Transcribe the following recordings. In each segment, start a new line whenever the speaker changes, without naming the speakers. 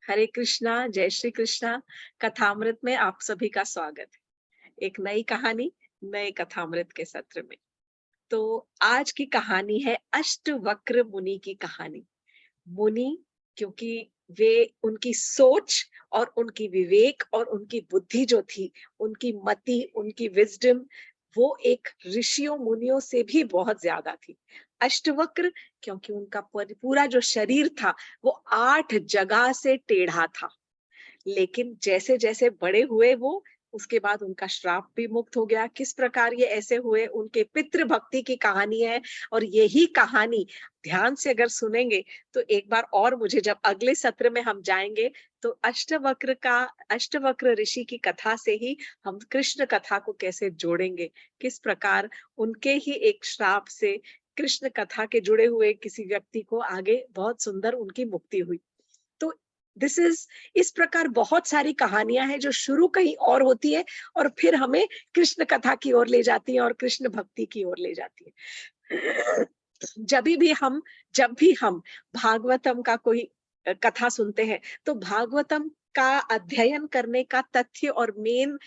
हरे कृष्णा, जय श्री कृष्णा। कथामृत में आप सभी का स्वागत है। एक नई कहानी, नए कथामृत के सत्र में। तो आज की कहानी है अष्टवक्र मुनि की कहानी। मुनि, क्योंकि वे उनकी सोच और उनकी विवेक और उनकी बुद्धि जो थी, उनकी मति, उनकी विजडम, वो एक ऋषियों मुनियों से भी बहुत ज्यादा थी। अष्टवक्र क्योंकि उनका पूरा जो शरीर था वो 8 जगह से टेढ़ा था। लेकिन जैसे जैसे बड़े हुए वो, उसके बाद उनका श्राप भी मुक्त हो गया। किस प्रकार ये ऐसे हुए, उनके पितृ भक्ति की कहानी है। और यही कहानी ध्यान से अगर सुनेंगे तो एक बार और, मुझे जब अगले सत्र में हम जाएंगे तो अष्टवक्र ऋषि की कथा से ही हम कृष्ण कथा को कैसे जोड़ेंगे, किस प्रकार उनके ही एक श्राप से कृष्ण कथा के जुड़े हुए किसी व्यक्ति को आगे बहुत सुंदर उनकी मुक्ति हुई। तो दिस इज इस प्रकार बहुत सारी कहानियां हैं जो शुरू कहीं और होती है और फिर हमें कृष्ण कथा की ओर ले जाती है और कृष्ण भक्ति की ओर ले जाती है। जब भी हम भागवतम का कोई कथा सुनते हैं तो भागवतम का अध्ययन करने का तथ्य और मेन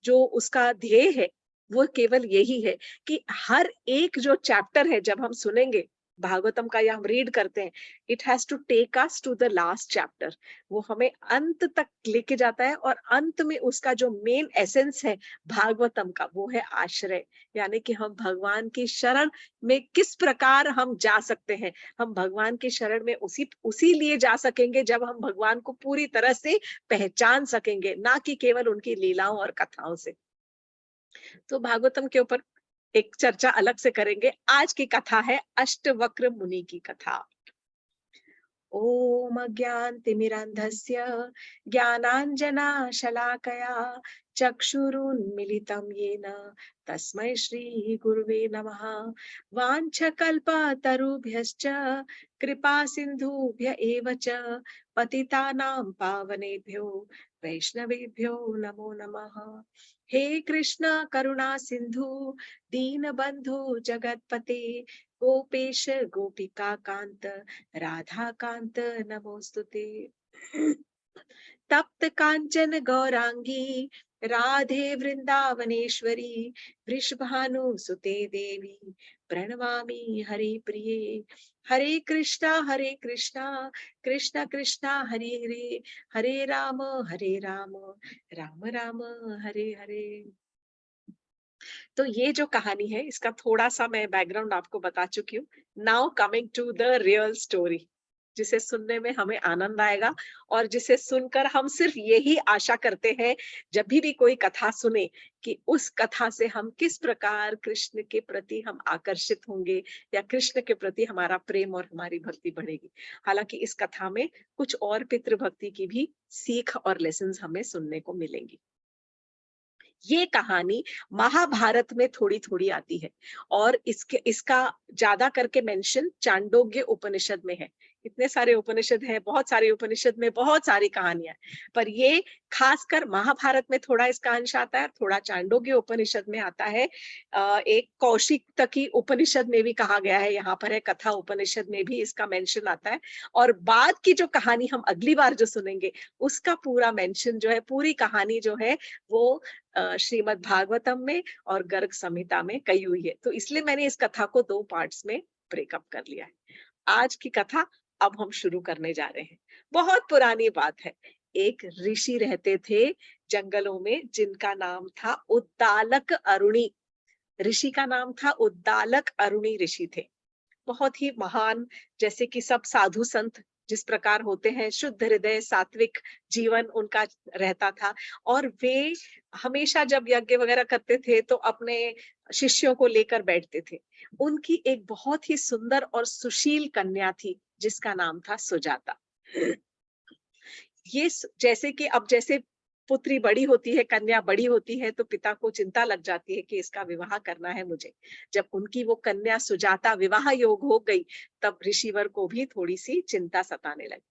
जो उसका ध्येय है वो केवल यही है कि हर एक जो चैप्टर है जब हम सुनेंगे भागवतम का या हम रीड करते हैं, it has to take us to the last chapter. वो हमें अंत तक लेके जाता है और अंत में उसका जो मेन एसेंस है भागवतम का वो है आश्रय, यानी कि हम भगवान की शरण में किस प्रकार हम जा सकते हैं। हम भगवान की शरण में उसी लिए जा सकेंगे जब हम भगवान को पूरी तरह से पहचान सकेंगे, ना कि केवल उनकी लीलाओं और कथाओं से। तो भागवतम के ऊपर एक चर्चा अलग से करेंगे। आज की कथा है अष्टवक्र मुनि की कथा। ओम अज्ञानतिमिरान्धस्य ज्ञानाञ्जनशलाकया चक्षुरुन्मीलितं येन तस्मै श्रीगुरुवे नमः। वाञ्छकल्पतरुभ्यश्च कृपासिन्धुभ्य एव च पतितानां पावनेभ्यो वैष्णवेभ्यो नमो नमः। हे कृष्ण करुणा सिन्धु दीनबन्धु जगत्पते गोपेश गोपिका कांत राधा कांत नमोस्तुते। तप्त कांचन गौरांगी राधे वृंदावनेश्वरी वृषभानुसुते देवी प्रणमामि हरि प्रिये। हरे कृष्णा कृष्ण कृष्णा हरे हरे, हरे राम राम राम हरे हरे। तो ये जो कहानी है इसका थोड़ा सा मैं बैकग्राउंड आपको बता चुकी हूँ। Now coming to the real story, जिसे सुनने में हमें आनंद आएगा और जिसे सुनकर हम सिर्फ यही आशा करते हैं जब भी कोई कथा सुने कि उस कथा से हम किस प्रकार कृष्ण के प्रति हम आकर्षित होंगे या कृष्ण के प्रति हमारा प्रेम और हमारी भक्ति बढ़ेगी। हालांकि इस कथा में कुछ और पितृ भक्ति की भी सीख और लेसन्स हमें सुनने को मिलेंगी। ये कहानी महाभारत में थोड़ी थोड़ी आती है और इसका ज्यादा करके मेंशन चांडोग्य उपनिषद में है। इतने सारे उपनिषद हैं, बहुत सारे उपनिषद में बहुत सारी कहानियां हैं, पर ये खासकर महाभारत में थोड़ा इसका अंश आता है, थोड़ा चांडोग्य उपनिषद में आता है। एक कौशिक तकी उपनिषद में भी कहा गया है, यहाँ पर है कथा उपनिषद में भी इसका मेंशन आता है। और बाद की जो कहानी हम अगली बार जो सुनेंगे उसका पूरा मेंशन जो है, पूरी कहानी जो है वो श्रीमद् भागवतम में और गर्ग संहिता में कही हुई है। तो इसलिए मैंने इस कथा को 2 पार्ट्स में ब्रेकअप कर लिया है। आज की कथा अब हम शुरू करने जा रहे हैं। बहुत पुरानी बात है। एक ऋषि रहते थे जंगलों में जिनका नाम था उद्दालक अरुणी। ऋषि का नाम था उद्दालक अरुणी ऋषि थे। बहुत ही महान, जैसे कि सब साधु संत जिस प्रकार होते हैं, शुद्ध हृदय सात्विक जीवन उनका रहता था। और वे हमेशा जब यज्ञ वगैरह करते थे तो अपने शिष्यों को लेकर बैठते थे। उनकी एक बहुत ही सुंदर और सुशील कन्या थी जिसका नाम था सुजाता। जैसे कि अब जैसे पुत्री बड़ी होती है, कन्या बड़ी होती है, तो पिता को चिंता लग जाती है कि इसका विवाह करना है मुझे। जब उनकी वो कन्या सुजाता विवाह योग हो गई तब ऋषिवर को भी थोड़ी सी चिंता सताने लगी।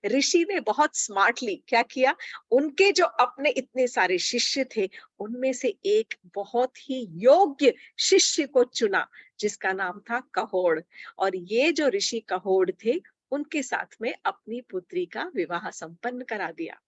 ऋषि ने बहुत स्मार्टली क्या किया, उनके जो अपने इतने सारे शिष्य थे उनमें से एक बहुत ही योग्य शिष्य को चुना जिसका नाम था कहोड़। और ये जो ऋषि कहोड़ थे उनके साथ में अपनी पुत्री का विवाह संपन्न करा दिया।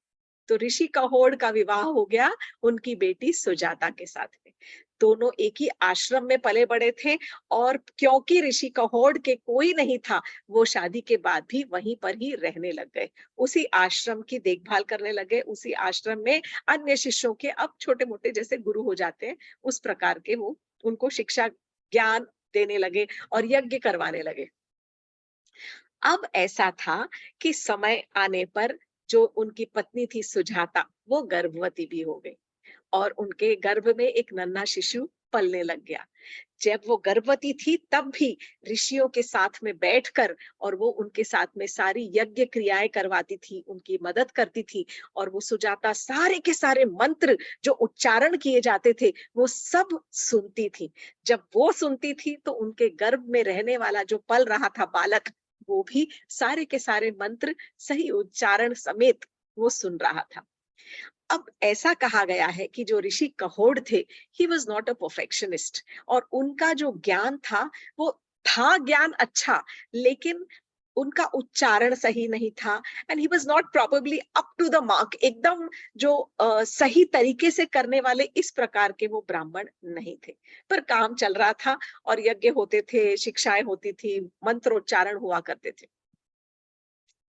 तो ऋषि कहोड़ का विवाह हो गया उनकी बेटी सुजाता के साथ में। दोनों एक ही आश्रम में पले बड़े थे, और क्योंकि ऋषि कहोड़ के कोई नहीं था, वो शादी के बाद भी वहीं पर ही रहने लग गए। उसी आश्रम की देखभाल करने लगे, उसी आश्रम में अन्य शिष्यों के, अब छोटे मोटे जैसे गुरु हो जाते हैं उस प्रकार के, वो उनको शिक्षा ज्ञान देने लगे और यज्ञ करवाने लगे। अब ऐसा था कि समय आने पर जो उनकी पत्नी थी सुजाता, वो गर्भवती भी हो गई और उनके गर्भ में एक नन्हा शिशु पलने लग गया। जब वो गर्भवती थी तब भी ऋषियों के साथ में बैठकर, और वो उनके साथ में सारी यज्ञ क्रियाएं करवाती थी, उनकी मदद करती थी, और वो सुजाता सारे के सारे मंत्र जो उच्चारण किए जाते थे वो सब सुनती थी। जब वो सुनती थी तो उनके गर्भ में रहने वाला जो पल रहा था बालक, वो भी सारे के सारे मंत्र सही उच्चारण समेत वो सुन रहा था। अब ऐसा कहा गया है कि जो ऋषि कहोड़ थे, ही वॉज नॉट अ परफेक्शनिस्ट, और उनका जो ज्ञान था वो था ज्ञान अच्छा, लेकिन उनका उच्चारण सही नहीं था, and he was not probably up to the mark, एकदम जो सही तरीके से करने वाले इस प्रकार के वो ब्राह्मण नहीं थे। पर काम चल रहा था और यज्ञ होते थे, शिक्षाएं होती थी, मंत्रोच्चारण हुआ करते थे।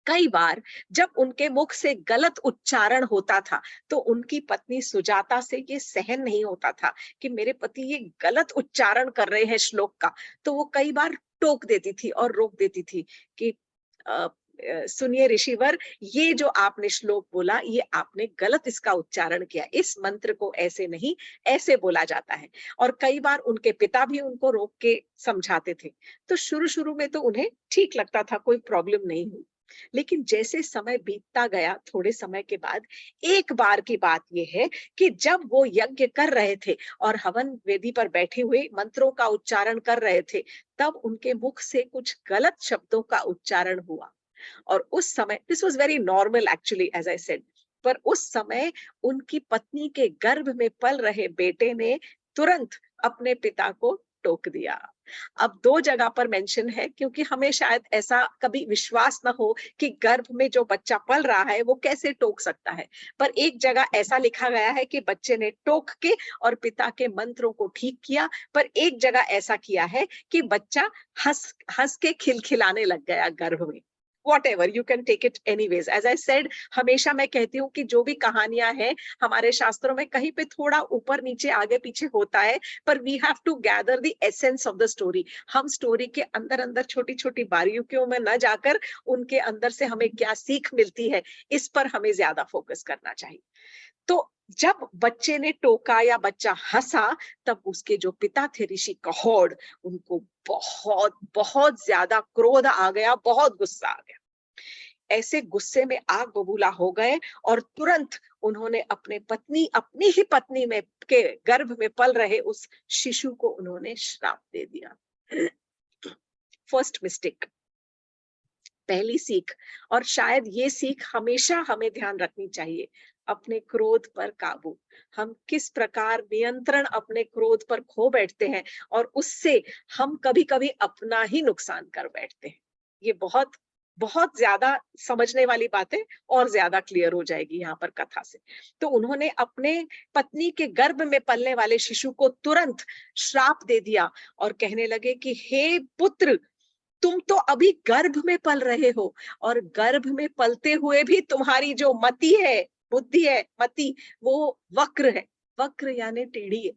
कई बार जब उनके मुख से गलत उच्चारण होता था तो उनकी पत्नी सुजाता से ये सहन नहीं होता था कि मेरे पति ये गलत उच्चारण कर रहे हैं श्लोक का। तो वो कई बार टोक देती थी और रोक देती थी कि सुनिए ऋषिवर, ये जो आपने श्लोक बोला ये आपने गलत इसका उच्चारण किया, इस मंत्र को ऐसे नहीं, ऐसे बोला जाता है। और कई बार उनके पिता भी उनको रोक के समझाते थे। तो शुरू शुरू में तो उन्हें ठीक लगता था, कोई प्रॉब्लम नहीं हुई। लेकिन जैसे समय बीतता गया, थोड़े समय के बाद एक बार की बात यह है कि जब वो यज्ञ कर रहे थे और हवन वेदी पर बैठे हुए मंत्रों का उच्चारण कर रहे थे, तब उनके मुख से कुछ गलत शब्दों का उच्चारण हुआ। और उस समय this was very normal actually, as I said, पर उस समय उनकी पत्नी के गर्भ में पल रहे बेटे ने तुरंत अपने पिता को टोक दिया। अब दो जगह पर मेंशन है, क्योंकि हमें शायद ऐसा कभी विश्वास न हो कि गर्भ में जो बच्चा पल रहा है वो कैसे टोक सकता है। पर एक जगह ऐसा लिखा गया है कि बच्चे ने टोक के और पिता के मंत्रों को ठीक किया, पर एक जगह ऐसा किया है कि बच्चा हंस हंस के खिलखिलाने लग गया गर्भ में। Whatever, you can take it anyways. As I said, हमेशा मैं कहती हूँ कि जो भी कहानियां हैं हमारे शास्त्रों में कहीं पे थोड़ा ऊपर नीचे आगे पीछे होता है, पर we have to gather the essence of the story. हम स्टोरी के अंदर अंदर छोटी छोटी बारीकियों में न जाकर उनके अंदर से हमें क्या सीख मिलती है, इस पर हमें ज्यादा फोकस करना चाहिए। तो जब बच्चे ने टोका या बच्चा हंसा, तब उसके जो पिता थे ऋषि कहोड़, उनको बहुत बहुत ज्यादा क्रोध आ गया, बहुत गुस्सा आ गया। ऐसे गुस्से में आग बबूला हो गए और तुरंत उन्होंने अपनी ही पत्नी में के गर्भ में पल रहे उस शिशु को उन्होंने श्राप दे दिया। फर्स्ट मिस्टेक, पहली सीख, और शायद ये सीख हमेशा हमें ध्यान रखनी चाहिए, अपने क्रोध पर काबू। हम किस प्रकार नियंत्रण अपने क्रोध पर खो बैठते हैं और उससे हम कभी कभी अपना ही नुकसान कर बैठते हैं। ये बहुत बहुत ज्यादा समझने वाली बातें और ज्यादा क्लियर हो जाएगी यहाँ पर कथा से। तो उन्होंने अपने पत्नी के गर्भ में पलने वाले शिशु को तुरंत श्राप दे दिया और कहने लगे कि हे पुत्र, तुम तो अभी गर्भ में पल रहे हो, और गर्भ में पलते हुए भी तुम्हारी जो मति है, बुद्धि है, मति, वो वक्र है। वक्र यानी टेढ़ी है।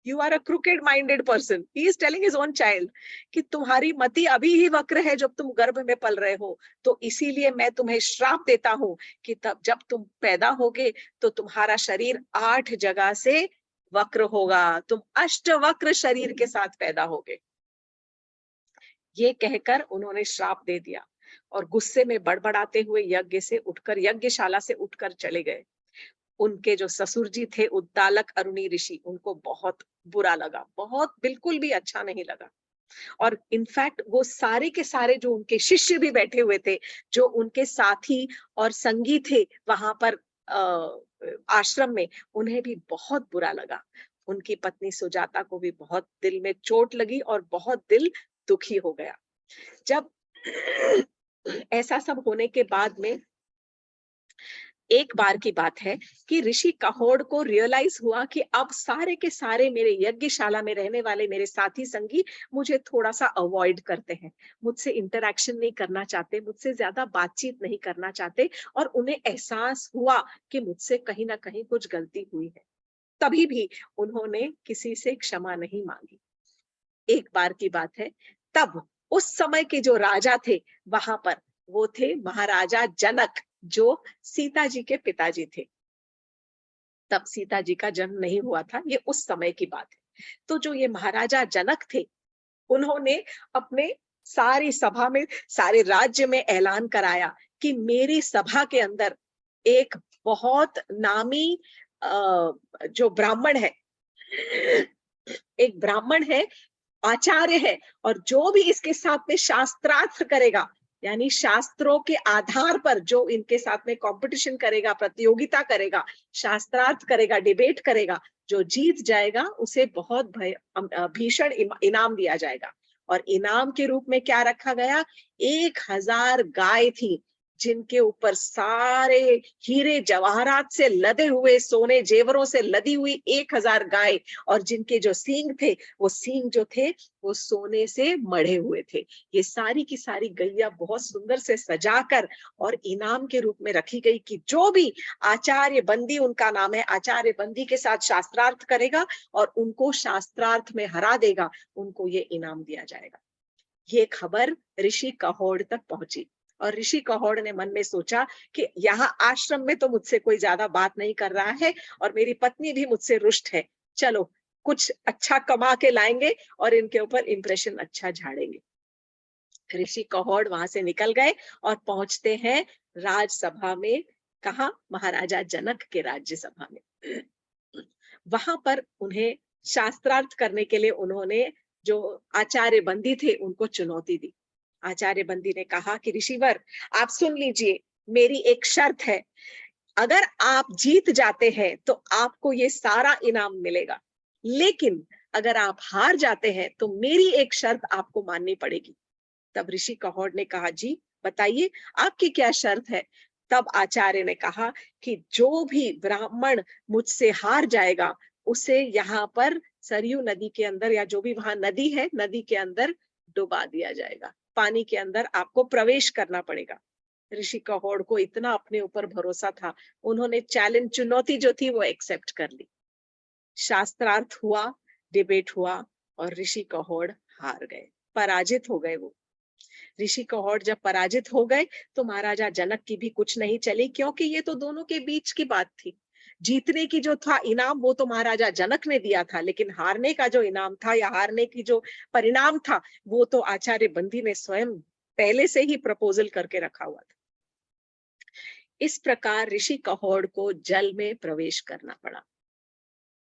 You are a crooked minded person, he is telling his own child कि तुम्हारी मति अभी ही वक्र है जब तुम गर्भ में पल रहे हो। तो इसीलिए मैं तुम्हें श्राप देता हूं कि तब जब तुम पैदा होगे तो तुम्हारा शरीर 8 जगह से वक्र होगा, तुम अष्टवक्र शरीर के साथ पैदा होगे। ये कहकर उन्होंने श्राप दे दिया और गुस्से में बड़बड़ाते हुए यज्ञशाला से उठकर चले गए। उनके जो ससुर जी थे उद्दालक अरुणी ऋषि, उनको बहुत बुरा लगा, बहुत बिल्कुल भी अच्छा नहीं लगा। और इनफैक्ट वो सारे के सारे जो उनके शिष्य भी बैठे हुए थे, जो उनके साथी और संगी थे वहां पर आश्रम में, उन्हें भी बहुत बुरा लगा। उनकी पत्नी सुजाता को भी बहुत दिल में चोट लगी और बहुत दिल दुखी हो गया। जब ऐसा सब होने के बाद में एक बार की बात है कि ऋषि कहोड़ को रियलाइज हुआ कि अब सारे के सारे मेरे यज्ञशाला में रहने वाले मेरे साथी संगी मुझे थोड़ा सा अवॉइड करते हैं, मुझसे इंटरेक्शन नहीं करना चाहते, मुझसे ज्यादा बातचीत नहीं करना चाहते, और उन्हें एहसास हुआ कि मुझसे कहीं ना कहीं कुछ गलती हुई है। तभी भी उन्होंने किसी से क्षमा नहीं मांगी। एक बार की बात है, तब उस समय के जो राजा थे वहां पर, वो थे महाराजा जनक, जो सीता जी के पिताजी थे। तब सीता जी का जन्म नहीं हुआ था, ये उस समय की बात है। तो जो ये महाराजा जनक थे, उन्होंने अपने सारी सभा में, सारे राज्य में ऐलान कराया कि मेरी सभा के अंदर एक बहुत नामी जो ब्राह्मण है, एक ब्राह्मण है, आचार्य है, और जो भी इसके साथ में शास्त्रार्थ करेगा, यानी शास्त्रों के आधार पर जो इनके साथ में कंपटीशन करेगा, प्रतियोगिता करेगा, शास्त्रार्थ करेगा, डिबेट करेगा, जो जीत जाएगा उसे बहुत भीषण इनाम दिया जाएगा। और इनाम के रूप में क्या रखा गया? 1000 गाय थी, जिनके ऊपर सारे हीरे जवाहरात से लदे हुए, सोने जेवरों से लदी हुई 1000 गाय, और जिनके जो सींग थे, वो सींग जो थे वो सोने से मढ़े हुए थे। ये सारी की सारी गैया बहुत सुंदर से सजाकर और इनाम के रूप में रखी गई कि जो भी आचार्य बंदी, उनका नाम है, आचार्य बंदी के साथ शास्त्रार्थ करेगा और उनको शास्त्रार्थ में हरा देगा, उनको ये इनाम दिया जाएगा। ये खबर ऋषि कहोड़ तक पहुंची, और ऋषि कहोड़ ने मन में सोचा कि यहाँ आश्रम में तो मुझसे कोई ज्यादा बात नहीं कर रहा है, और मेरी पत्नी भी मुझसे रुष्ट है, चलो कुछ अच्छा कमा के लाएंगे और इनके ऊपर इंप्रेशन अच्छा झाड़ेंगे। ऋषि कहोड़ वहां से निकल गए और पहुंचते हैं राजसभा में। कहा? महाराजा जनक के राज्यसभा में। वहां पर उन्हें शास्त्रार्थ करने के लिए उन्होंने जो आचार्य बंदी थे उनको चुनौती दी। आचार्य बंदी ने कहा कि ऋषिवर, आप सुन लीजिए, मेरी एक शर्त है, अगर आप जीत जाते हैं तो आपको ये सारा इनाम मिलेगा, लेकिन अगर आप हार जाते हैं तो मेरी एक शर्त आपको माननी पड़ेगी। तब ऋषि कहोड़ ने कहा, जी बताइए, आपकी क्या शर्त है? तब आचार्य ने कहा कि जो भी ब्राह्मण मुझसे हार जाएगा, उसे यहाँ पर सरयू नदी के अंदर, या जो भी वहां नदी है, नदी के अंदर डुबा दिया जाएगा, पानी के अंदर आपको प्रवेश करना पड़ेगा। ऋषि कहोड़ को इतना अपने ऊपर भरोसा था, उन्होंने चैलेंज, चुनौती जो थी वो एक्सेप्ट कर ली। शास्त्रार्थ हुआ, डिबेट हुआ, और ऋषि कहोड़ हार गए, पराजित हो गए वो। ऋषि कहोड़ जब पराजित हो गए तो महाराजा जनक की भी कुछ नहीं चली, क्योंकि ये तो दोनों के बीच की बात थी। जीतने की जो था इनाम वो तो महाराजा जनक ने दिया था, लेकिन हारने का जो इनाम था या हारने की जो परिणाम था, वो तो आचार्य बंदी ने स्वयं पहले से ही प्रपोजल करके रखा हुआ था। इस प्रकार ऋषि कहोड़ को जल में प्रवेश करना पड़ा।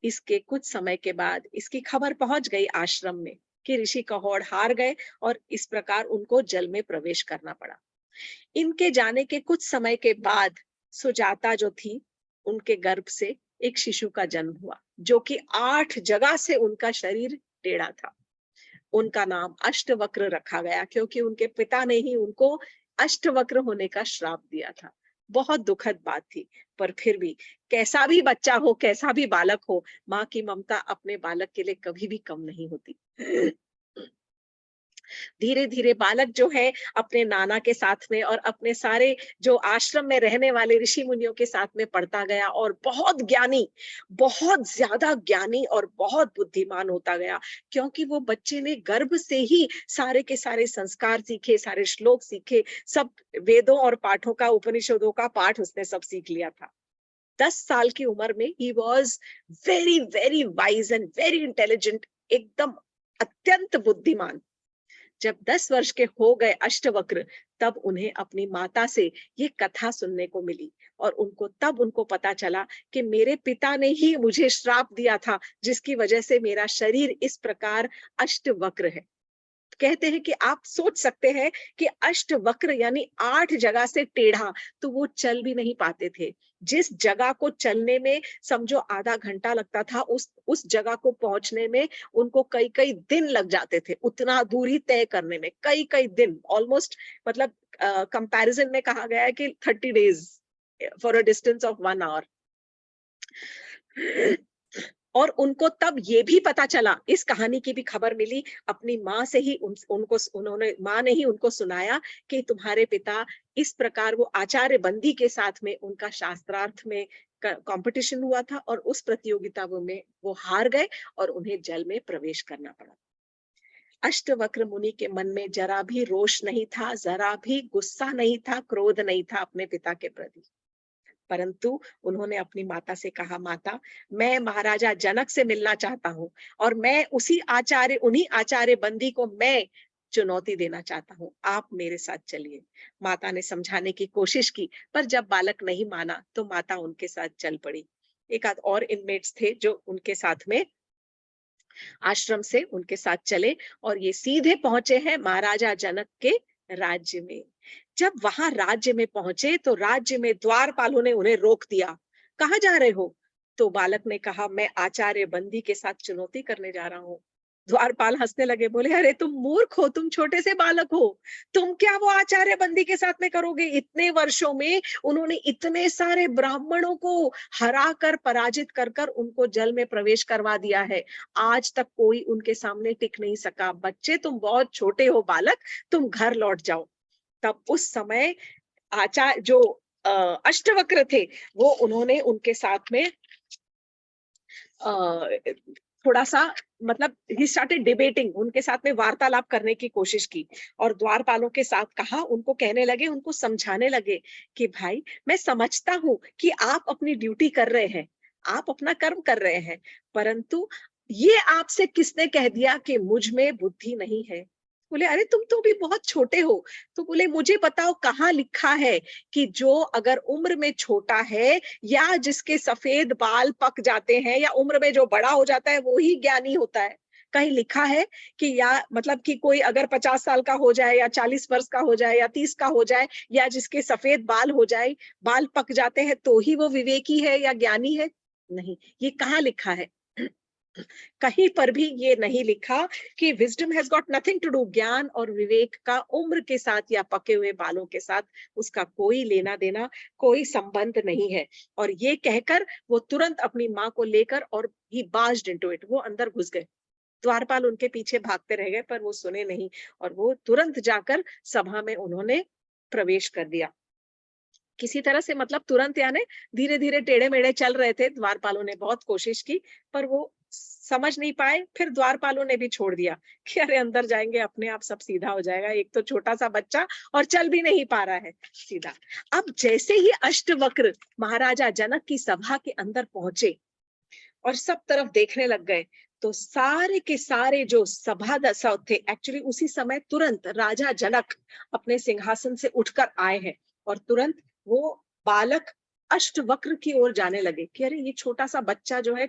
इसके कुछ समय के बाद इसकी खबर पहुंच गई आश्रम में कि ऋषि कहोड़ हार गए, और इस प्रकार उनको जल में प्रवेश करना पड़ा। इनके जाने के कुछ समय के बाद सुजाता जो थी, उनके गर्भ से एक शिशु का जन्म हुआ, जो कि 8 जगह से उनका शरीर टेढ़ा था। उनका नाम अष्टवक्र रखा गया, क्योंकि उनके पिता ने ही उनको अष्टवक्र होने का श्राप दिया था। बहुत दुखद बात थी, पर फिर भी कैसा भी बच्चा हो, कैसा भी बालक हो, माँ की ममता अपने बालक के लिए कभी भी कम नहीं होती। धीरे धीरे बालक जो है अपने नाना के साथ में और अपने सारे जो आश्रम में रहने वाले ऋषि मुनियों के साथ में पढ़ता गया, और बहुत ज्ञानी, बहुत ज्यादा ज्ञानी और बहुत बुद्धिमान होता गया, क्योंकि वो बच्चे ने गर्भ से ही सारे के सारे संस्कार सीखे, सारे श्लोक सीखे, सब वेदों और पाठों का, उपनिषदों का पाठ उसने सब सीख लिया था। 10 साल की उम्र में he was very very wise and very intelligent, एकदम अत्यंत बुद्धिमान। जब 10 वर्ष के हो गए अष्टवक्र, तब उन्हें अपनी माता से ये कथा सुनने को मिली, और उनको पता चला कि मेरे पिता ने ही मुझे श्राप दिया था, जिसकी वजह से मेरा शरीर इस प्रकार अष्टवक्र है। कहते हैं कि आप सोच सकते हैं कि अष्टवक्र यानी 8 जगह से टेढ़ा, तो वो चल भी नहीं पाते थे। जिस जगह को चलने में समझो आधा घंटा लगता था, उस जगह को पहुंचने में उनको कई कई दिन लग जाते थे। उतना दूरी तय करने में कई कई दिन, ऑलमोस्ट मतलब कंपैरिजन में कहा गया है कि 30 days for a distance of 1 hour. और उनको तब ये भी पता चला, इस कहानी की भी खबर मिली अपनी माँ से ही, उनको उन्होंने, माँ ने ही उनको सुनाया कि तुम्हारे पिता इस प्रकार, वो आचार्य बंदी के साथ में उनका शास्त्रार्थ में कंपटीशन हुआ था और उस प्रतियोगिता में वो हार गए और उन्हें जल में प्रवेश करना पड़ा। अष्टवक्र मुनि के मन में जरा भी रोष नहीं था, जरा भी गुस्सा नहीं था, क्रोध नहीं था अपने पिता के प्रति। परंतु उन्होंने अपनी माता से कहा, माता, मैं महाराजा जनक से मिलना चाहता हूँ और मैं उन्हीं आचार्य बंदी को मैं चुनौती देना चाहता हूँ, आप मेरे साथ चलिए। माता ने समझाने की कोशिश की, पर जब बालक नहीं माना तो माता उनके साथ चल पड़ी। एक आध और इनमेट्स थे जो उनके साथ में आश्रम से उनके साथ चले और ये सीधे पहुंचे हैं महाराजा जनक के राज्य में। जब वहां राज्य में पहुंचे तो राज्य में द्वारपालों ने उन्हें रोक दिया। कहाँ जा रहे हो? तो बालक ने कहा, मैं आचार्य बंदी के साथ चुनौती करने जा रहा हूँ। द्वारपाल हंसने लगे, बोले, अरे तुम मूर्ख हो, तुम छोटे से बालक हो, तुम क्या वो आचार्य बंदी के साथ में करोगे? इतने वर्षों में उन्होंने इतने सारे ब्राह्मणों को हरा कर, पराजित कर कर उनको जल में प्रवेश करवा दिया है। आज तक कोई उनके सामने टिक नहीं सका। बच्चे, तुम बहुत छोटे हो बालक, तुम घर लौट जाओ। तब उस समय आचार्य जो अष्टवक्र थे, वो उन्होंने उनके साथ में थोड़ा सा, मतलब ही स्टार्टेड डिबेटिंग, उनके साथ में वार्तालाप करने की कोशिश की और द्वारपालों के साथ कहा, उनको कहने लगे, उनको समझाने लगे कि भाई, मैं समझता हूं कि आप अपनी ड्यूटी कर रहे हैं, आप अपना कर्म कर रहे हैं, परंतु ये आपसे किसने कह दिया कि मुझ में बुद्धि नहीं है? बोले, अरे तुम तो भी बहुत छोटे हो। तो बोले, मुझे बताओ कहाँ लिखा है कि जो अगर उम्र में छोटा है या जिसके सफेद बाल पक जाते हैं या उम्र में जो बड़ा हो जाता है वो ही ज्ञानी होता है? कहीं लिखा है कि, या मतलब कि कोई अगर 50 साल का हो जाए या 40 वर्ष का हो जाए या 30 का हो जाए या जिसके सफेद बाल हो जाए, बाल पक जाते हैं, तो ही वो विवेकी है या ज्ञानी है? नहीं, ये कहाँ लिखा है? कहीं पर भी ये नहीं लिखा कि wisdom has got nothing to do, ज्ञान और विवेक का उम्र के साथ या पके हुए बालों के साथ उसका कोई लेना देना, कोई संबंध नहीं है। और ये कहकर वो तुरंत अपनी माँ को लेकर, और ही बाज्ड इनटू इट, वो अंदर घुस गए। द्वारपाल उनके पीछे भागते रह गए पर वो सुने नहीं और वो तुरंत जाकर सभा में उन्होंने प्रवेश कर दिया। किसी तरह से, मतलब तुरंत यानी धीरे धीरे टेढ़े मेढ़े चल रहे थे। द्वारपालों ने बहुत कोशिश की पर वो समझ नहीं पाए। फिर द्वारपालों ने भी छोड़ दिया कि अरे अंदर जाएंगे अपने आप सब सीधा हो जाएगा, एक तो छोटा सा बच्चा और चल भी नहीं पा रहा है सीधा। अब जैसे ही अष्टवक्र महाराजा जनक की सभा के अंदर पहुंचे और सब तरफ देखने लग गए, तो सारे के सारे जो सभासद थे, एक्चुअली उसी समय तुरंत राजा जनक अपने सिंहासन से उठकर आए हैं और तुरंत वो बालक अष्टवक्र की ओर जाने लगे कि अरे ये छोटा सा बच्चा जो है,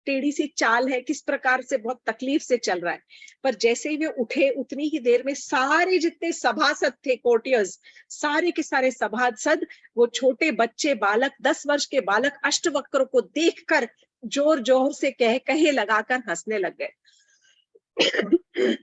टेढ़ी सी चाल है, किस प्रकार से बहुत तकलीफ से चल रहा है। पर जैसे ही वे उठे उतनी ही देर में सारे जितने सभासद थे, कोर्टियर्स, सारे के सारे सभासद, वो छोटे बच्चे, बालक, 10 वर्ष के बालक अष्टवक्र को देखकर जोर जोर से कहे लगाकर हंसने लग गए।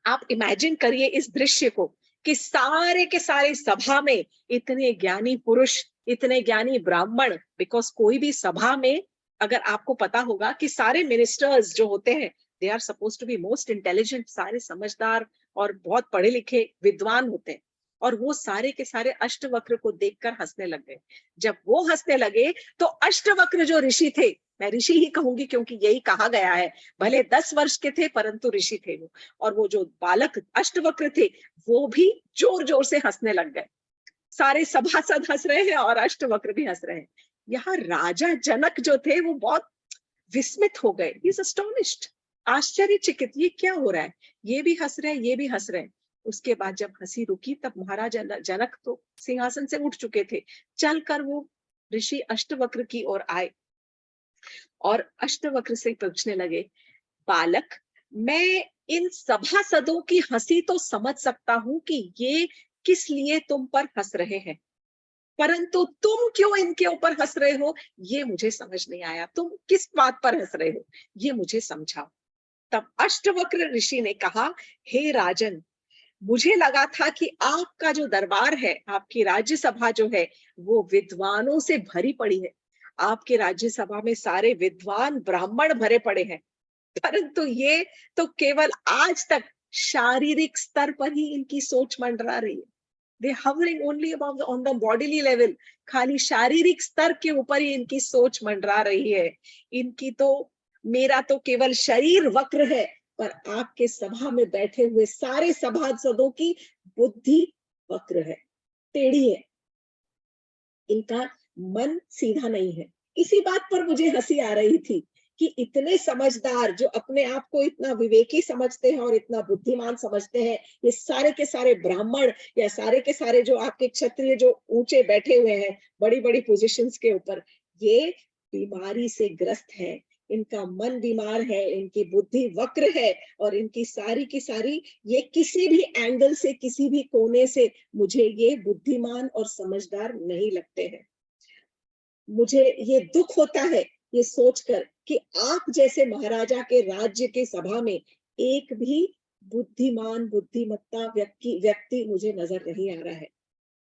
आप इमेजिन करिए इस दृश्य को कि सारे के सारे सभा में इतने ज्ञानी पुरुष, इतने ज्ञानी ब्राह्मण, बिकॉज कोई भी सभा में, अगर आपको पता होगा कि सारे मिनिस्टर्स जो होते हैं, they are suppose to be most intelligent, सारे समझदार और बहुत पढ़े लिखे विद्वान होते हैं, और वो सारे के सारे अष्टवक्र को देखकर हंसने लग गए। जब वो हंसने लगे तो अष्टवक्र जो ऋषि थे, मैं ऋषि ही कहूंगी क्योंकि यही कहा गया है, भले 10 वर्ष के थे परंतु ऋषि थे वो, और वो जो बालक अष्टवक्र थे वो भी जोर जोर से हंसने लग गए। सारे सभासद हंस रहे हैं और अष्टवक्र भी हंस रहे हैं। यहाँ राजा जनक जो थे वो बहुत विस्मित हो गए, ही इज अस्टोनिश्ड, आश्चर्यचकित, ये क्या हो रहा है, ये भी हंस रहे हैं, ये भी हंस रहे हैं। उसके बाद जब हंसी रुकी तब महाराजा जनक तो सिंहासन से उठ चुके थे, चलकर वो ऋषि अष्टवक्र की ओर आए और अष्टवक्र से पूछने लगे, बालक, मैं इन सभासदों की हंसी तो समझ सकता हूं कि ये किस लिए तुम पर हंस रहे हैं, परंतु तुम क्यों इनके ऊपर हंस रहे हो ये मुझे समझ नहीं आया। तुम किस बात पर हंस रहे हो ये मुझे समझाओ। तब अष्टवक्र ऋषि ने कहा, हे राजन, मुझे लगा था कि आपका जो दरबार है, आपकी राज्यसभा जो है, वो विद्वानों से भरी पड़ी है। आपके राज्यसभा में सारे विद्वान ब्राह्मण भरे पड़े हैं, परंतु ये तो केवल आज तक शारीरिक स्तर पर ही इनकी सोच मंडरा रही है। दे hovering only above on the bodily level। खाली शारीरिक स्तर के ऊपर ही इनकी सोच मंडरा रही है। इनकी तो, मेरा तो केवल शरीर वक्र है, पर आपके सभा में बैठे हुए सारे सभासदों की बुद्धि वक्र है, टेढ़ी है, इनका मन सीधा नहीं है। इसी बात पर मुझे हंसी आ रही थी कि इतने समझदार, जो अपने आप को इतना विवेकी समझते हैं और इतना बुद्धिमान समझते हैं, ये सारे के सारे ब्राह्मण या सारे के सारे जो आपके क्षत्रिय जो ऊंचे बैठे हुए हैं बड़ी बड़ी पोजीशंस के ऊपर, ये बीमारी से ग्रस्त है। इनका मन बीमार है, इनकी बुद्धि वक्र है, और इनकी सारी की सारी, ये किसी भी एंगल से, किसी भी कोने से मुझे ये बुद्धिमान और समझदार नहीं लगते हैं। मुझे ये दुख होता है ये सोचकर कि आप जैसे महाराजा के राज्य के सभा में एक भी बुद्धिमान बुद्धिमत्ता व्यक्ति मुझे नजर नहीं आ रहा है।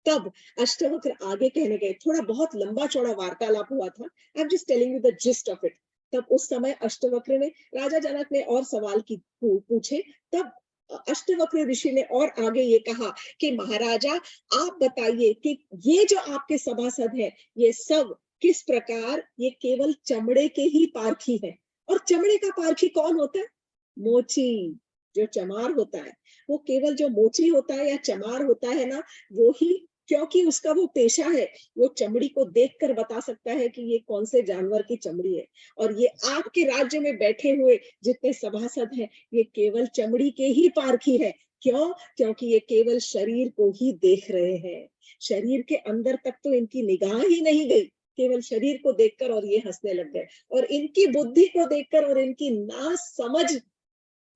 तब अष्टवक्र आगे कहने गए, थोड़ा बहुत लंबा चौड़ा वार्तालाप हुआ था। I am just telling you the gist of it. तब उस समय अष्टवक्र ने, राजा जनक ने और सवाल की पूछे। तब अष्टवक्र ऋषि ने और आगे ये कहा कि महाराजा, आप बताइए कि ये जो आपके सभासद हैं, ये सब किस प्रकार, ये केवल चमड़े के ही पारखी है। और चमड़े का पारखी कौन होता है? मोची। जो चमार होता है, वो केवल जो मोची होता है या चमार होता है ना, वो ही, क्योंकि उसका वो पेशा है, वो चमड़ी को देखकर बता सकता है कि ये कौन से जानवर की चमड़ी है। और ये आपके राज्य में बैठे हुए जितने सभासद हैं, ये केवल चमड़ी के ही पारखी है। क्यों? क्योंकि ये केवल शरीर को ही देख रहे हैं, शरीर के अंदर तक तो इनकी निगाह ही नहीं गई, केवल शरीर को देखकर और ये हंसने लग गए। और इनकी बुद्धि को देखकर और इनकी ना समझ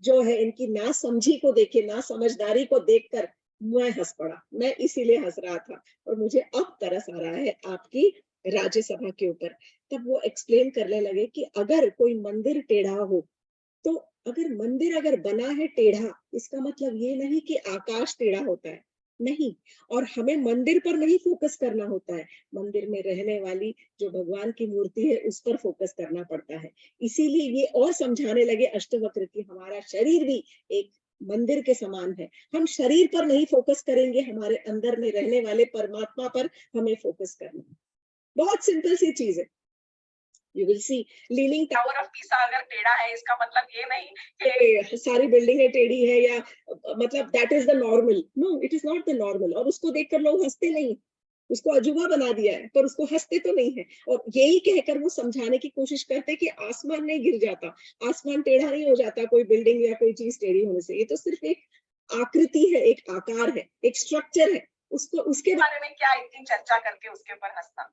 जो है, इनकी ना समझी को देखे, ना समझदारी को देखकर मैं हंस पड़ा। मैं इसीलिए हंस रहा था, और मुझे अब तरस आ रहा है आपकी राज्यसभा के ऊपर। तब वो एक्सप्लेन करने लगे कि अगर कोई मंदिर टेढ़ा हो, तो अगर मंदिर अगर बना है टेढ़ा, इसका मतलब ये नहीं कि आकाश टेढ़ा होता है, नहीं। और हमें मंदिर पर नहीं फोकस करना होता है, मंदिर में रहने वाली जो भगवान की मूर्ति है उस पर फोकस करना पड़ता है। इसीलिए ये और समझाने लगे अष्टवक्र की हमारा शरीर भी एक मंदिर के समान है। हम शरीर पर नहीं फोकस करेंगे, हमारे अंदर में रहने वाले परमात्मा पर हमें फोकस करना है। बहुत सिंपल सी चीज है। You will see, leaning tower of Pisa अगर टेढ़ा है, इसका मतलब ये नहीं कि सारी बिल्डिंगें टेढ़ी है, या मतलब that is the normal. No, it is not the normal. और उसको देखकर लोग हंसते नहीं, उसको अजूबा बना दिया है, पर उसको हंसते तो नहीं है। और यही कहकर वो समझाने की कोशिश करते कि आसमान नहीं गिर जाता, आसमान टेढ़ा नहीं हो जाता कोई बिल्डिंग या कोई चीज टेढ़ी होने से। ये तो सिर्फ एक आकृति है, एक आकार है, एक स्ट्रक्चर है। उसको, उसके बारे में क्या इतनी चर्चा करके उसके ऊपर हंसना।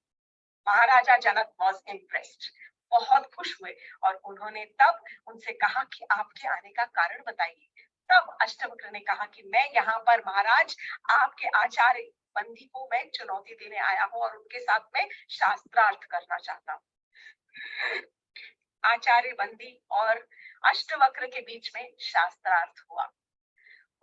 महाराजा जनक वॉज इम्प्रेस्ड, बहुत खुश हुए, और उन्होंने तब उनसे कहा कि आपके आने का कारण बताइए। तब अष्टवक्र ने कहा कि मैं यहाँ पर महाराज आपके आचार्य बंदी को मैं चुनौती देने आया हूँ, और उनके साथ में शास्त्रार्थ करना चाहता हूँ। आचार्य बंदी और अष्टवक्र के बीच में शास्त्रार्थ हुआ,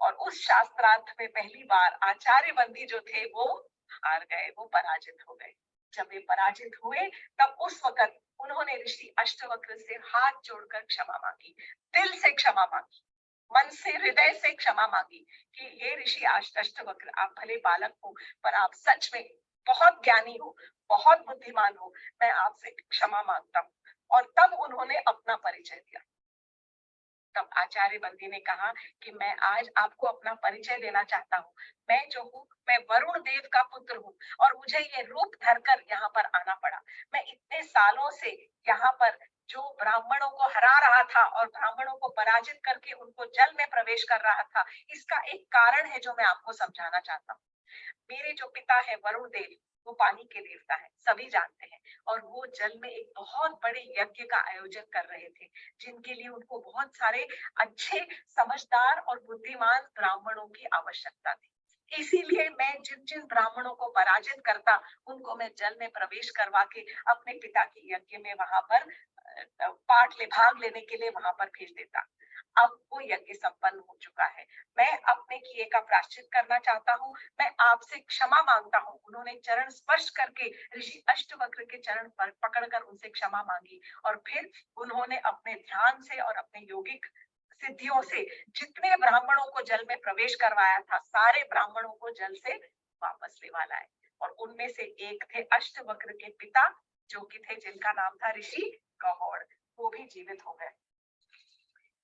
और उस शास्त्रार्थ में पहली बार आचार्य बंदी जो थे वो हार गए, वो पराजित हो गए। जब वे पराजित हुए, तब उस वक्त उन्होंने ऋषि अष्टवक्र से हाथ जोड़कर क्षमा मांगी, दिल से क्षमा मांगी, मन से, हृदय से क्षमा मांगी कि हे ऋषि अष्टवक्र, आप भले बालक हो, पर आप सच में बहुत ज्ञानी हो, बहुत बुद्धिमान हो, मैं आपसे क्षमा मांगता हूँ। और तब उन्होंने अपना परिचय दिया। तब आचार्य बंदी ने कहा कि मैं आज आपको अपना परिचय देना चाहता हूँ। मैं जो हूँ, मैं वरुण देव का पुत्र हूँ, और मुझे ये रूप धरकर यहाँ पर आना पड़ा। मैं इतने सालों से यहाँ पर जो ब्राह्मणों को हरा रहा था और ब्राह्मणों को पराजित करके उनको जल में प्रवेश कर रहा था, इसका एक कारण है जो मैं आपको समझाना चाहता हूँ। मेरे जो पिता है वरुण देव, वो पानी के देवता है, सभी जानते हैं, और वो जल में एक बहुत बड़े यज्ञ का आयोजन कर रहे थे, जिनके लिए उनको बहुत सारे अच्छे, समझदार और बुद्धिमान ब्राह्मणों की आवश्यकता थी। इसीलिए मैं जिन जिन ब्राह्मणों को पराजित करता, उनको मैं जल में प्रवेश करवा के अपने पिता के यज्ञ में वहां पर भाग लेने के लिए वहां पर भेज देता। अब वो यज्ञ संपन्न हो चुका है। मैं अपने किए का प्रायश्चित करना चाहता हूँ। मैं आपसे क्षमा मांगता हूँ। उन्होंने चरण स्पर्श करके ऋषि अष्टवक्र के चरण पर पकड़कर उनसे क्षमा मांगी, और फिर उन्होंने अपने ध्यान से और अपने योगिक सिद्धियों से जितने ब्राह्मणों को जल में प्रवेश करवाया था, सारे ब्राह्मणों को जल से वापस लेवा लाए। और उनमें से एक थे अष्टवक्र के पिता, जो कि थे, जिनका नाम था ऋषि गौड़। वो भी जीवित हो गए।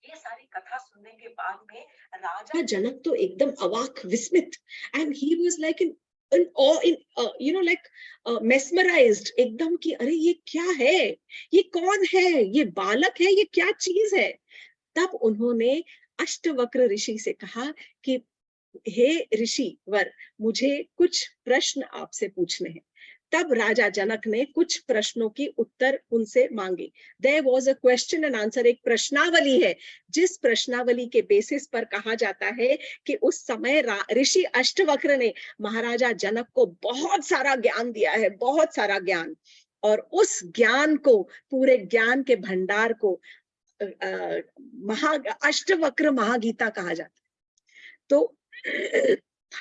ये सारी कथा सुनने के बाद में राजा जनक तो एकदम अवाक, विस्मित, and he was like in awe, in like mesmerized, एकदम कि अरे ये क्या है, ये कौन है, ये बालक है, ये क्या चीज है। तब उन्होंने अष्टवक्र ऋषि से कहा कि हे ऋषि वर, मुझे कुछ प्रश्न आपसे पूछने हैं। तब राजा जनक ने कुछ प्रश्नों की उत्तर उनसे मांगे। There was a question and answer, एक प्रश्नावली है, जिस प्रश्नावली के बेसिस पर कहा जाता है कि उस समय ऋषि अष्टवक्र ने महाराजा जनक को बहुत सारा ज्ञान दिया है, बहुत सारा ज्ञान, और उस ज्ञान को, पूरे ज्ञान के भंडार को अष्टवक्र महागीता कहा जाता है। तो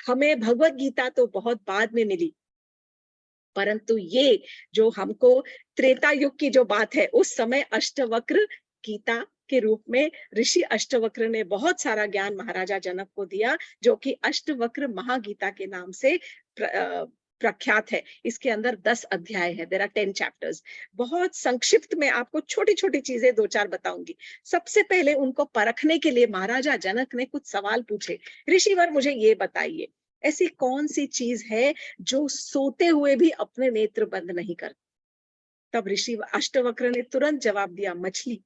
हमें भगवत गीता तो बहुत बाद में मिली, परंतु ये जो हमको त्रेता युग की जो बात है, उस समय अष्टवक्र गीता के रूप में ऋषि अष्टवक्र ने बहुत सारा ज्ञान महाराजा जनक को दिया, जो कि अष्टवक्र महागीता के नाम से प्रख्यात है। इसके अंदर 10 अध्याय है, देयर आर 10 चैप्टर्स। बहुत संक्षिप्त में आपको छोटी छोटी चीजें 2-4 बताऊंगी। सबसे पहले उनको परखने के लिए महाराजा जनक ने कुछ सवाल पूछे। ऋषिवर, मुझे ये बताइए, ऐसी कौन सी चीज है जो सोते हुए भी अपने नेत्र बंद नहीं करती? तब ऋषि अष्टवक्र ने तुरंत जवाब दिया, मछली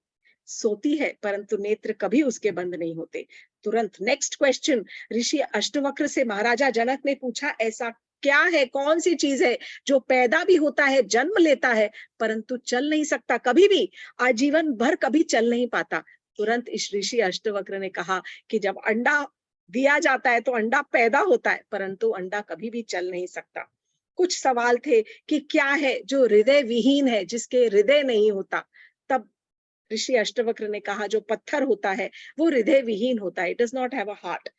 सोती है परंतु नेत्र कभी उसके बंद नहीं होते। तुरंत नेक्स्ट क्वेश्चन ऋषि अष्टवक्र से महाराजा जनक ने पूछा, ऐसा क्या है, कौन सी चीज है जो पैदा भी होता है, जन्म लेता है, परंतु चल नहीं सकता, कभी भी आजीवन भर कभी चल नहीं पाता? तुरंत इस ऋषि अष्टवक्र ने कहा कि जब अंडा दिया जाता है तो अंडा पैदा होता है, परंतु अंडा कभी भी चल नहीं सकता। कुछ सवाल थे कि क्या है जो हृदय विहीन है, जिसके हृदय नहीं होता? तब ऋषि अष्टवक्र ने कहा, जो पत्थर होता है वो हृदय विहीन होता है, it does not have a heart.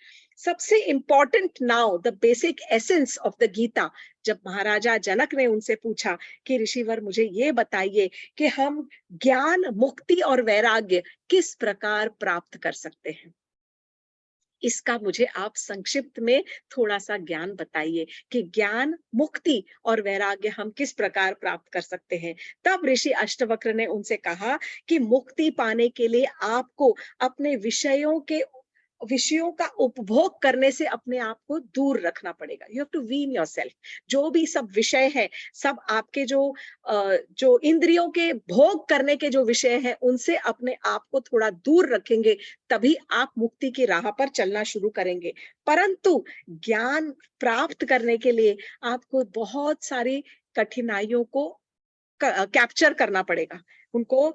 सबसे important now, the basic essence of the Gita, जब महाराजा जनक ने उनसे पूछा कि ऋषिवर मुझे ये बताइए कि हम ज्ञान, मुक्ति और वैराग्य किस प्रकार प्राप्त कर सकते हैं, इसका मुझे आप संक्षिप्त में थोड़ा सा ज्ञान बताइए कि ज्ञान, मुक्ति और वैराग्य हम किस प्रकार प्राप्त कर सकते हैं। तब ऋषि अष्टवक्र ने उनसे कहा कि मुक्ति पाने के लिए आपको अपने विषयों का उपभोग करने से अपने आप को दूर रखना पड़ेगा। You have to wean yourself. जो भी सब विषय है, सब आपके जो इंद्रियों के भोग करने के जो विषय है, उनसे अपने आप को थोड़ा दूर रखेंगे, तभी आप मुक्ति की राह पर चलना शुरू करेंगे। परंतु ज्ञान प्राप्त करने के लिए आपको बहुत सारी कठिनाइयों को कैप्चर करना पड़ेगा, उनको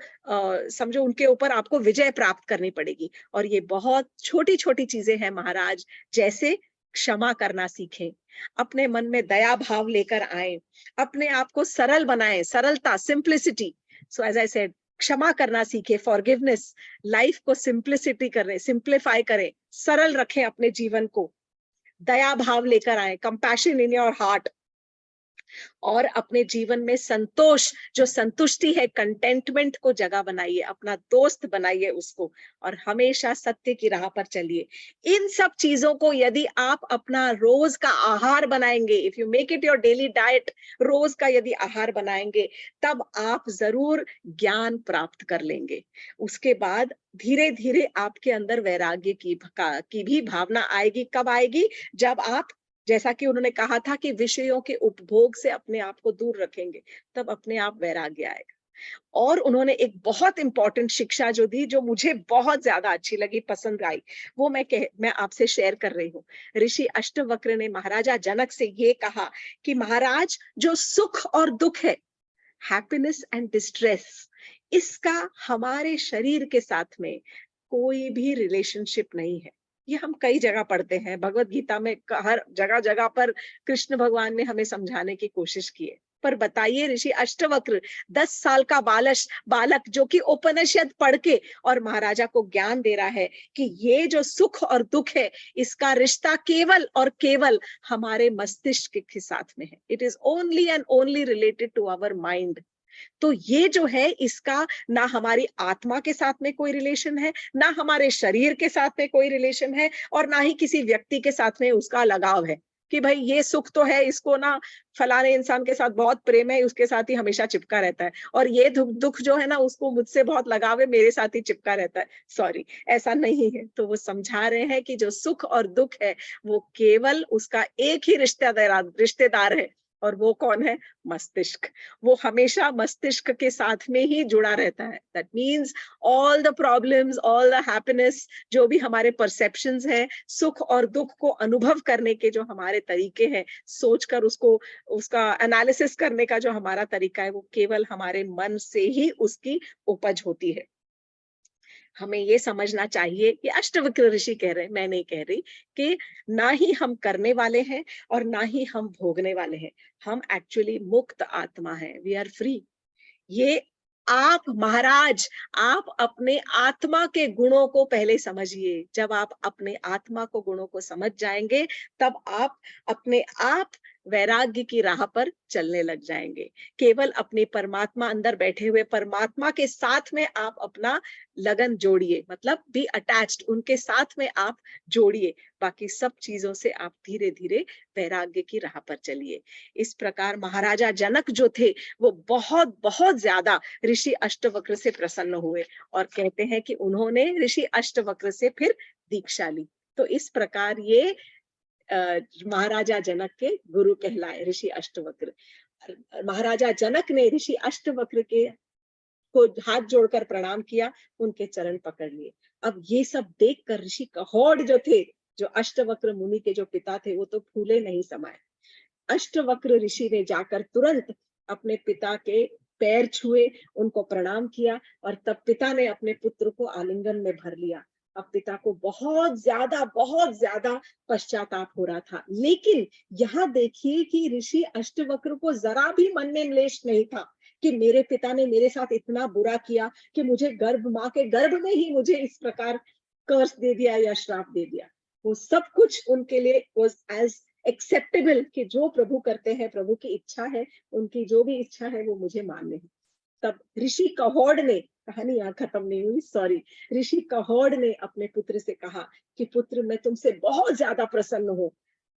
समझो, उनके ऊपर आपको विजय प्राप्त करनी पड़ेगी। और ये बहुत छोटी छोटी चीजें हैं महाराज, जैसे क्षमा करना सीखें, अपने मन में दया भाव लेकर आए, अपने आप को सरल बनाएं, सरलता, simplicity. So as I said, क्षमा करना सीखे, फॉरगिवनेस, लाइफ को सिंप्लिसिटी करें, सिंप्लीफाई करें, सरल रखें अपने जीवन को, दया भाव लेकर आए, कंपैशन इन योर हार्ट, और अपने जीवन में संतोष, जो संतुष्टि है, कंटेंटमेंट को जगह बनाइए, अपना दोस्त बनाइए उसको, और हमेशा सत्य की राह पर चलिए। इन सब चीजों को यदि आप अपना रोज का आहार बनाएंगे, if you make it your daily diet, रोज का यदि आहार बनाएंगे, तब आप जरूर ज्ञान प्राप्त कर लेंगे। उसके बाद धीरे धीरे आपके अंदर वैराग्य की भी भावना आएगी। कब आएगी? जब आप, जैसा कि उन्होंने कहा था कि विषयों के उपभोग से अपने आप को दूर रखेंगे, तब अपने आप वैराग्य आएगा। और उन्होंने एक बहुत इंपॉर्टेंट शिक्षा जो दी, जो मुझे बहुत ज्यादा अच्छी लगी, पसंद आई, वो मैं आपसे शेयर कर रही हूँ। ऋषि अष्टवक्र ने महाराजा जनक से ये कहा कि महाराज, जो सुख और दुख है, हैप्पीनेस एंड डिस्ट्रेस, इसका हमारे शरीर के साथ में कोई भी रिलेशनशिप नहीं है। ये हम कई जगह पढ़ते हैं, भगवत गीता में हर जगह जगह पर कृष्ण भगवान ने हमें समझाने की कोशिश की है। पर बताइए, ऋषि अष्टवक्र 10 साल का बालक जो कि उपनिषद पढ़ के और महाराजा को ज्ञान दे रहा है कि ये जो सुख और दुख है, इसका रिश्ता केवल और केवल हमारे मस्तिष्क के साथ में है। It is only and only related to our mind. तो ये जो है, इसका ना हमारी आत्मा के साथ में कोई रिलेशन है, ना हमारे शरीर के साथ में कोई रिलेशन है, और ना ही किसी व्यक्ति के साथ में उसका लगाव है कि भाई ये सुख तो है, इसको ना फलाने इंसान के साथ बहुत प्रेम है, उसके साथ ही हमेशा चिपका रहता है, और ये दुख जो है ना, उसको मुझसे बहुत लगाव है, मेरे साथ ही चिपका रहता है। सॉरी, ऐसा नहीं है। तो वो समझा रहे हैं कि जो सुख और दुख है, वो केवल उसका एक ही रिश्तेदार है, और वो कौन है? मस्तिष्क। वो हमेशा मस्तिष्क के साथ में ही जुड़ा रहता है। That means all the problems, all the happiness, जो भी हमारे परसेप्शंस हैं, सुख और दुख को अनुभव करने के जो हमारे तरीके हैं, सोचकर उसको उसका एनालिसिस करने का जो हमारा तरीका है, वो केवल हमारे मन से ही उसकी उपज होती है। हमें ये समझना चाहिए कि अष्टवक्र ऋषि कह रहे हैं, मैं नहीं कह रही, कि ना ही हम करने वाले हैं और ना ही हम भोगने वाले हैं। हम एक्चुअली मुक्त आत्मा हैं, वी आर फ्री। ये आप महाराज, आप अपने आत्मा के गुणों को पहले समझिए। जब आप अपने आत्मा को गुणों को समझ जाएंगे, तब आप अपने आप वैराग्य की राह पर चलने लग जाएंगे। केवल अपने परमात्मा, अंदर बैठे हुए परमात्मा के साथ में आप अपना लगन जोड़िए, मतलब बी अटैच्ड, उनके साथ में आप जोड़िए। बाकी सब चीजों से आप धीरे धीरे वैराग्य की राह पर चलिए। इस प्रकार महाराजा जनक जो थे, वो बहुत बहुत ज्यादा ऋषि अष्टवक्र से प्रसन्न हुए, और कहते हैं कि उन्होंने ऋषि अष्टवक्र से फिर दीक्षा ली। तो इस प्रकार ये महाराजा जनक के गुरु कहलाए ऋषि अष्टवक्र। महाराजा जनक ने ऋषि अष्टवक्र के को हाथ जोड़कर प्रणाम किया, उनके चरण पकड़ लिए। अब ये सब देखकर ऋषि कहोड़ जो थे, जो अष्टवक्र मुनि के जो पिता थे, वो तो फूले नहीं समाये। अष्टवक्र ऋषि ने जाकर तुरंत अपने पिता के पैर छुए, उनको प्रणाम किया, और तब पिता ने अपने पुत्र को आलिंगन में भर लिया। अब पिता को बहुत ज्यादा पश्चाताप हो रहा था। लेकिन यहाँ देखिए कि ऋषि अष्टवक्र को जरा भी मन में क्लेश नहीं था कि मेरे पिता ने मेरे साथ इतना बुरा किया कि मुझे माँ के गर्भ में ही मुझे इस प्रकार कर्स दे दिया या श्राप दे दिया। वो सब कुछ उनके लिए was as एक्सेप्टेबल, कि जो प्रभु करते हैं, प्रभु की इच्छा है, उनकी जो भी इच्छा है वो मुझे मानने है। तब ऋषि कहोड़ ने, कहानी यहाँ खत्म नहीं हुई, सॉरी, ऋषि कहोड़ ने अपने पुत्र से कहा कि पुत्र, मैं तुमसे बहुत ज्यादा प्रसन्न हूँ।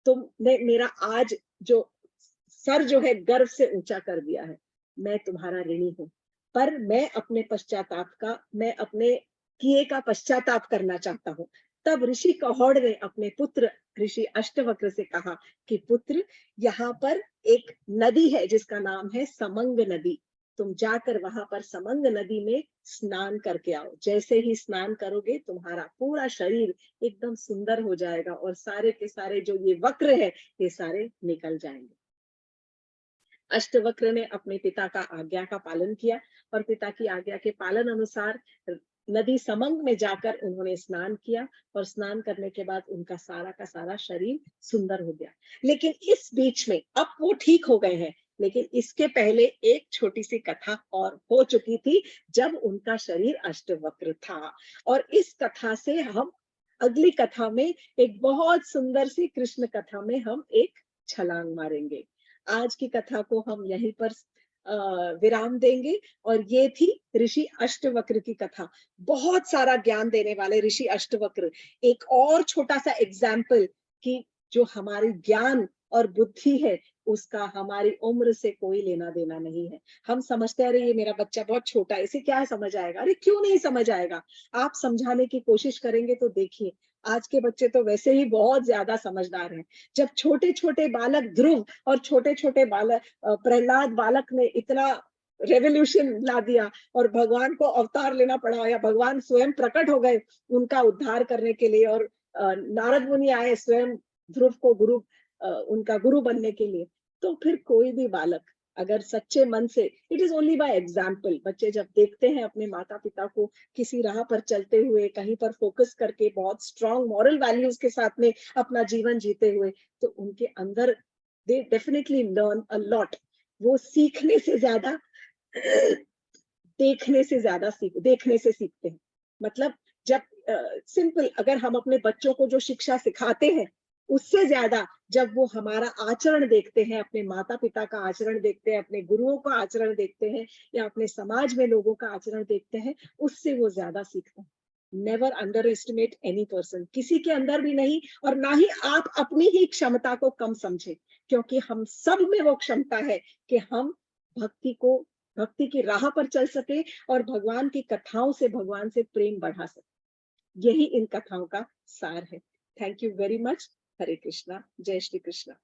तुमने मेरा आज जो सर जो है गर्व से ऊंचा कर दिया है। मैं तुम्हारा ऋणी हूँ, पर मैं अपने किए का पश्चाताप करना चाहता हूँ। तब ऋषि कहोड़ ने अपने पुत्र ऋषि अष्टवक्र से कहा कि पुत्र, यहाँ पर एक नदी है जिसका नाम है समंग नदी। तुम जाकर वहां पर समंग नदी में स्नान करके आओ। जैसे ही स्नान करोगे, तुम्हारा पूरा शरीर एकदम सुंदर हो जाएगा, और सारे के सारे जो ये वक्र है, ये सारे निकल जाएंगे। अष्टवक्र ने अपने पिता का आज्ञा का पालन किया, और पिता की आज्ञा के पालन अनुसार नदी समंग में जाकर उन्होंने स्नान किया, और स्नान करने के बाद उनका सारा का सारा शरीर सुंदर हो गया। लेकिन इस बीच में, अब वो ठीक हो गए हैं, लेकिन इसके पहले एक छोटी सी कथा और हो चुकी थी, जब उनका शरीर अष्टवक्र था। और इस कथा से हम अगली कथा में, एक बहुत सुंदर सी कृष्ण कथा में हम एक छलांग मारेंगे। आज की कथा को हम यहीं पर विराम देंगे, और ये थी ऋषि अष्टवक्र की कथा। बहुत सारा ज्ञान देने वाले ऋषि अष्टवक्र। एक और छोटा सा एग्जाम्पल कि जो हमारी ज्ञान और बुद्धि है, उसका हमारी उम्र से कोई लेना देना नहीं है। हम समझते हैं, अरे ये मेरा बच्चा बहुत छोटा है, इसे क्या समझ आएगा। अरे क्यों नहीं समझ आएगा? आप समझाने की कोशिश करेंगे तो देखिए, आज के बच्चे तो वैसे ही बहुत ज्यादा समझदार हैं। जब छोटे छोटे बालक ध्रुव और छोटे छोटे बालक प्रहलाद बालक ने इतना
रेवोल्यूशन ला दिया और भगवान को अवतार लेना पड़ा या भगवान स्वयं प्रकट हो गए उनका उद्धार करने के लिए और नारद मुनि आए स्वयं ध्रुव को गुरु उनका गुरु बनने के लिए। तो फिर कोई भी बालक अगर सच्चे मन से, it is only by example, बच्चे जब देखते हैं अपने माता पिता को किसी राह पर चलते हुए, कहीं पर फोकस करके बहुत स्ट्रॉन्ग मॉरल वैल्यूज के साथ में अपना जीवन जीते हुए, तो उनके अंदर they definitely learn a lot. वो सीखने से ज्यादा देखने से सीखते हैं। मतलब जब सिंपल अगर हम अपने बच्चों को जो शिक्षा सिखाते हैं उससे ज्यादा जब वो हमारा आचरण देखते हैं, अपने माता पिता का आचरण देखते हैं, अपने गुरुओं का आचरण देखते हैं या अपने समाज में लोगों का आचरण देखते हैं, उससे वो ज्यादा सीखते हैं। Never under estimate any person, किसी के अंदर भी नहीं, और ना ही आप अपनी ही क्षमता को कम समझे, क्योंकि हम सब में वो क्षमता है कि हम भक्ति को भक्ति की राह पर चल सके और भगवान की कथाओं से भगवान से प्रेम बढ़ा सके। यही इन कथाओं का सार है। Thank you very much. Hare Krishna, जय श्री कृष्णा।